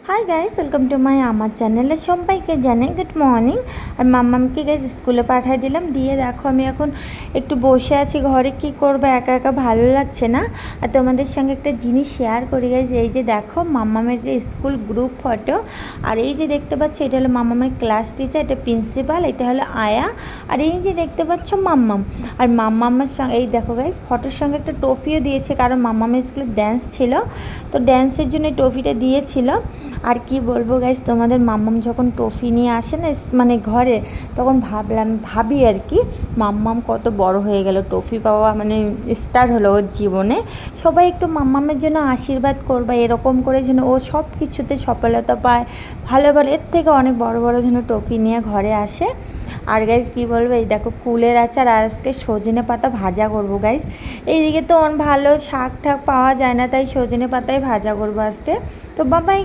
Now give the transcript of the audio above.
Hi guys, welcome to my আমার চ্যানেলে সবাইকে জানাই গুড মর্নিং। আর মাম্মামকে গাইস স্কুলে পাঠিয়ে দিলাম, দিয়ে দেখো আমি এখন একটু বসে আছি ঘরে। কি করবো, একা একা ভালো লাগছে না। আর তোমাদের সঙ্গে একটা জিনিস শেয়ার করি গাইস। এই যে দেখো মাম্মামের স্কুল গ্রুপ ফটো। আর এই যে দেখতে পাচ্ছ, এটা হলো মাম্মামের ক্লাস টিচার, এটা প্রিন্সিপাল, এটা হলো আয়া। আর এই যে দেখতে পাচ্ছ মাম্মাম। আর মাম্মামের সঙ্গে এই দেখো গাইস, ফটোর সঙ্গে একটা টপিও দিয়েছে, কারণ মাম্মামের স্কুলে ড্যান্স ছিল, তো ড্যান্সের জন্য ট্রফিটা দিয়েছিল। আর কি বলবো গাইস, তোমাদের মাম্মাম যখন ট্রফি নিয়ে আসে না মানে ঘরে, তখন ভাবি আর কি, মাম্মাম কত বড় হয়ে গেল, ট্রফি পাওয়া মানে স্টার হলো ওর জীবনে। সবাই একটু মাম্মামের জন্য আশীর্বাদ করবা, এরকম করে যেন ও সব কিছুতে সফলতা পায়, ভালো ভালো এর থেকে অনেক বড় বড় যেন ট্রফি নিয়ে ঘরে আসে। আর গাইস কি বলবো, এই দেখো কুলের আচার, আর আজকে সজনে পাতা ভাজা করবো গাইস। এইদিকে তো ভালো শাক ঠাক পাওয়া যায় না, তাই সজনে পাতায় ভাজা করবো আজকে। তো বাবাই।